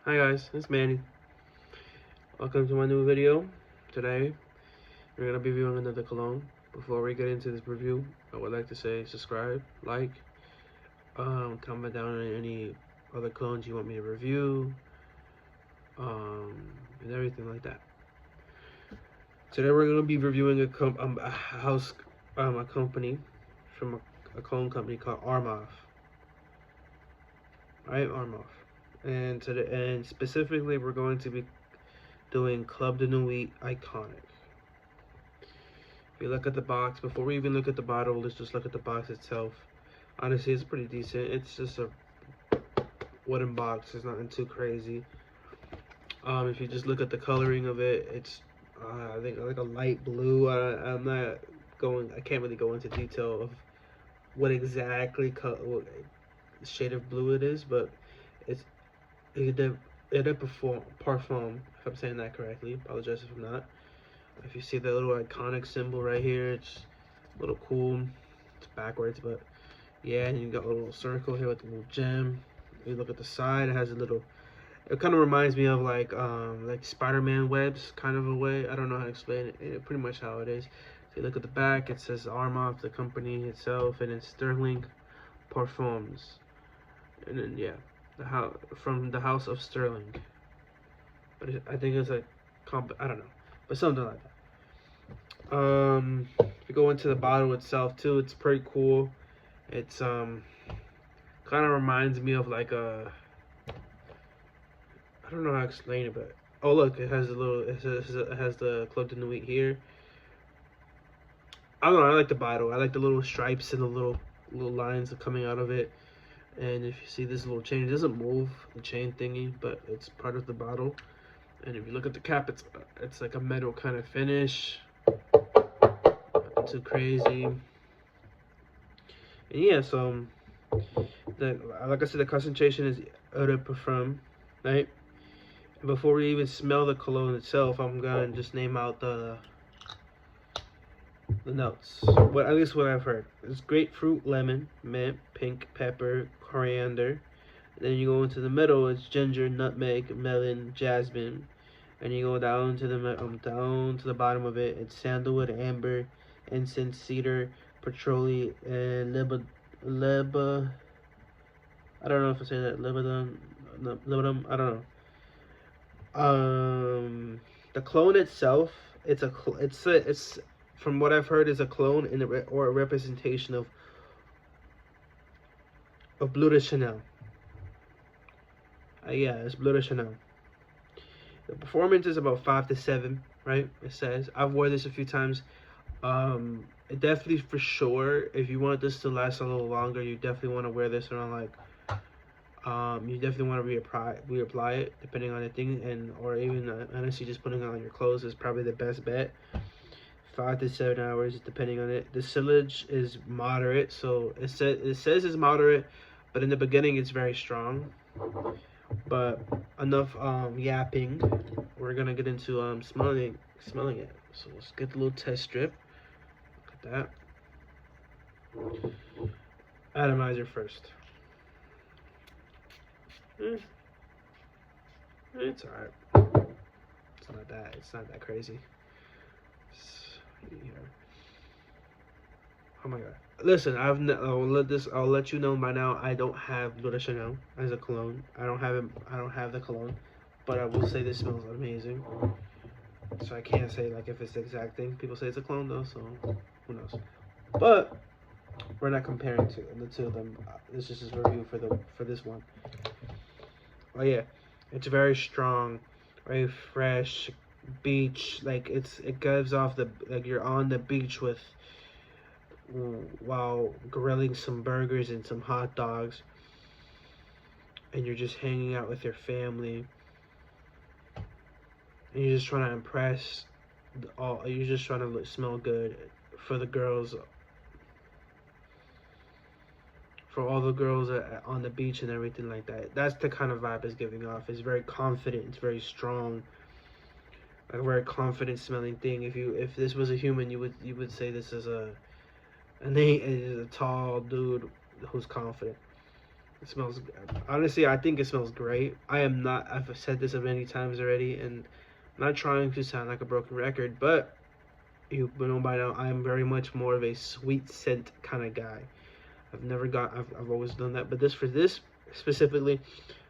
Hi guys, it's Manny. Welcome to my new video. Today, we're going to be reviewing another cologne. Before we get into this review, I would like to say subscribe, like, comment down on any other colognes you want me to review, and everything like that. Today we're going to be reviewing a company from a cologne company called Armaf. Right, Armaf. And specifically, we're going to be doing Club de Nuit Iconic. If you look at the box, before we even look at the bottle, let's just look at the box itself. Honestly, it's pretty decent. It's just a wooden box. It's nothing too crazy. If you just look at the coloring of it, it's I think like a light blue. I can't really go into detail of what exactly what shade of blue it is, but it's Parfum, if I'm saying that correctly. Apologize if I'm not. If you see the little iconic symbol right here, it's a little cool. It's backwards, but yeah, and you got a little circle here with a little gem. If you look at the side, it has a little, it kind of reminds me of like Spider-Man webs, kind of a way. I don't know how to explain it. Pretty much how it is. If you look at the back, it says Armaf, the company itself, and it's Sterling Parfums. And then yeah, from the House of Sterling. But I think it's like I don't know, but something like that. If you go into the bottle itself too, it's pretty cool. It's kind of reminds me of like a, I don't know how to explain it, but oh look, it has a little, it has the Club de Nuit here. I don't know, I like the bottle. I like the little stripes and the little lines coming out of it. And if you see this little chain, it doesn't move, the chain thingy, but it's part of the bottle. And if you look at the cap, it's like a metal kind of finish. Nothing too crazy. And yeah, so like I said, the concentration is eau de parfum, right? And before we even smell the cologne itself, I'm gonna just name out the notes. At least what I've heard. It's grapefruit, lemon, mint, pink, pepper, coriander. Then you go into the middle, it's ginger, nutmeg, melon, jasmine. And you go down to the bottom of it, it's sandalwood, amber, incense, cedar, patchouli, and I don't know if I say that, Labdanum, I don't know. The clone itself, it's from what I've heard, is a clone or a representation of Bleu de Chanel. Yeah, it's Bleu de Chanel. The performance is about 5 to 7, right? It says. I've worn this a few times. It definitely, for sure, if you want this to last a little longer, you definitely want to wear this around like, you definitely want to reapply it depending on the thing, or even honestly just putting it on your clothes is probably the best bet. 5 to 7 hours depending on it. The sillage is moderate, so it says it's moderate, but in the beginning it's very strong. But enough yapping. We're gonna get into smelling it. So let's get the little test strip. Look at that. Atomizer first. It's alright. It's not that crazy. Oh my god. Listen, I'll let you know by now, I don't have Bleu de Chanel as a cologne. I don't have the cologne, but I will say this smells amazing. So I can't say like if it's the exact thing. People say it's a cologne though, so who knows. But we're not comparing the two of them. This is just a review for this one. Oh yeah, it's very strong, very fresh, beach. Like it gives off the, like you're on the beach while grilling some burgers and some hot dogs, and you're just hanging out with your family, and you're just trying to impress you're just trying to smell good for the girls, for all the girls on the beach and everything like that. That's the kind of vibe it's giving off. It's very confident, it's very strong, like a very confident smelling thing. If this was a human, you would say this is a tall dude who's confident. It smells, honestly, I think it smells great. I've said this many times already, and I'm not trying to sound like a broken record, but you know by now, I am very much more of a sweet scent kind of guy. I've always done that, but for this specifically,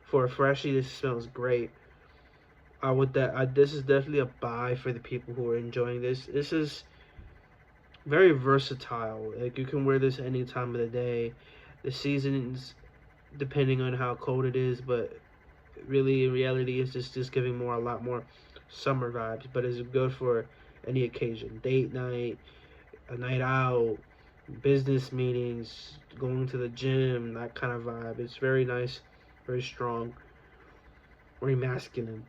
for a freshie, this smells great. This is definitely a buy for the people who are enjoying this. This is very versatile. Like, you can wear this any time of the day. The seasons, depending on how cold it is, but really in reality it's just giving a lot more summer vibes, but it's good for any occasion. Date night, a night out, business meetings, going to the gym, that kind of vibe. It's very nice, very strong, very masculine.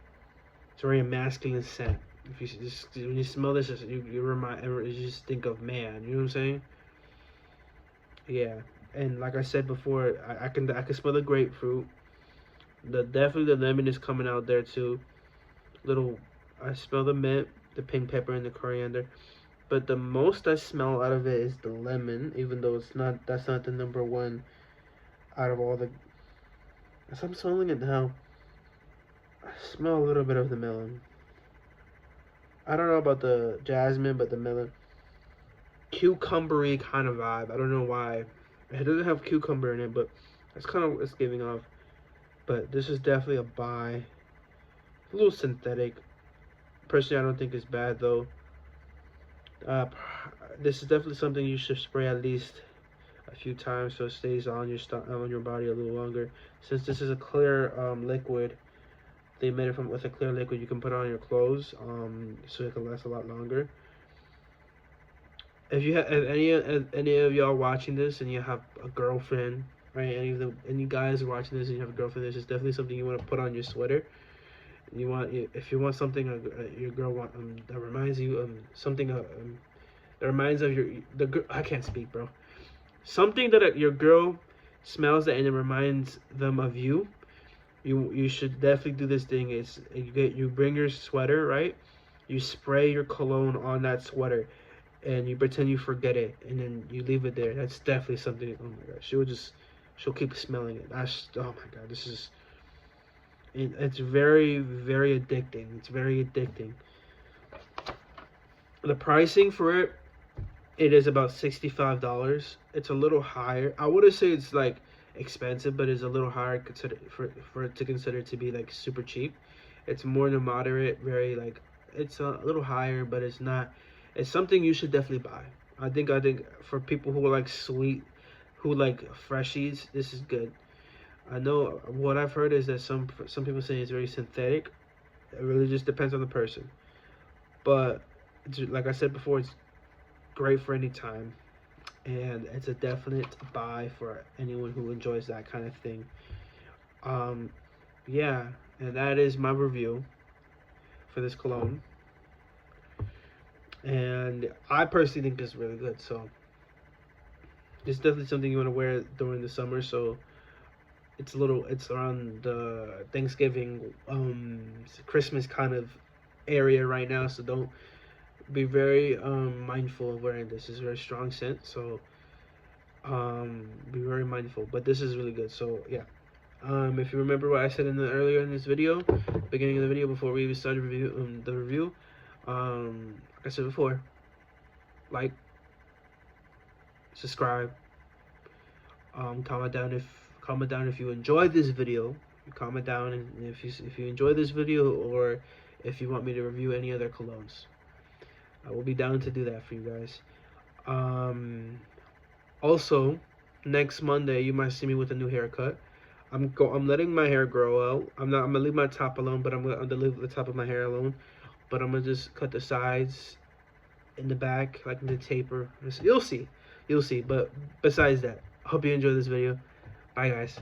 It's a very masculine scent. If you just, when you smell this, you just think of man. You know what I'm saying? Yeah. And like I said before, I can smell the grapefruit. Definitely the lemon is coming out there too. I smell the mint, the pink pepper, and the coriander. But the most I smell out of it is the lemon, even though that's not the number one out of all the. As I'm smelling it now, I smell a little bit of the melon. I don't know about the jasmine, but the melon, cucumbery kind of vibe. I don't know why. It doesn't have cucumber in it, but that's kind of what it's giving off. But this is definitely a buy. A little synthetic. Personally, I don't think it's bad though. This is definitely something you should spray at least a few times so it stays on your body a little longer. Since this is a clear liquid, they made it with a clear liquid you can put on your clothes, so it can last a lot longer. If you have any of y'all watching this and you have a girlfriend, right? Any guys are watching this and you have a girlfriend, this is definitely something you want to put on your sweater. If you want something your girl that reminds you something that reminds of I can't speak, bro. Something that your girl smells that and it reminds them of you. You should definitely do this thing. You bring your sweater, right? You spray your cologne on that sweater, and you pretend you forget it, and then you leave it there. That's definitely something. Oh my god, she'll keep smelling it. Oh my god, it's very, very addicting. It's very addicting. The pricing for it is about $65. It's a little higher. I wouldn't say it's like expensive, but it's a little higher for it to consider to be like super cheap. It's more than moderate, very like, it's a little higher, but it's not. It's something you should definitely buy. I think for people who like sweet, who like freshies, this is good. I know what I've heard is that some people say it's very synthetic. It really just depends on the person. But like I said before, it's great for any time, and it's a definite buy for anyone who enjoys that kind of thing. Yeah, and that is my review for this cologne. And I personally think it's really good. So it's definitely something you want to wear during the summer. So it's around the Thanksgiving, Christmas kind of area right now. So don't be very mindful of wearing this. It's a very strong scent. So be very mindful. But this is really good. So yeah. If you remember what I said earlier in this video, beginning of the video before we even started the review, like I said before, like, subscribe, comment down if you enjoyed this video. Comment down and if you enjoy this video, or if you want me to review any other colognes. I will be down to do that for you guys. Also, next Monday you might see me with a new haircut. I'm letting my hair grow out. I'm gonna leave my top alone, but I'm gonna leave the top of my hair alone. But I'm gonna just cut the sides in the back, like the taper. You'll see. But besides that, I hope you enjoyed this video. Bye, guys.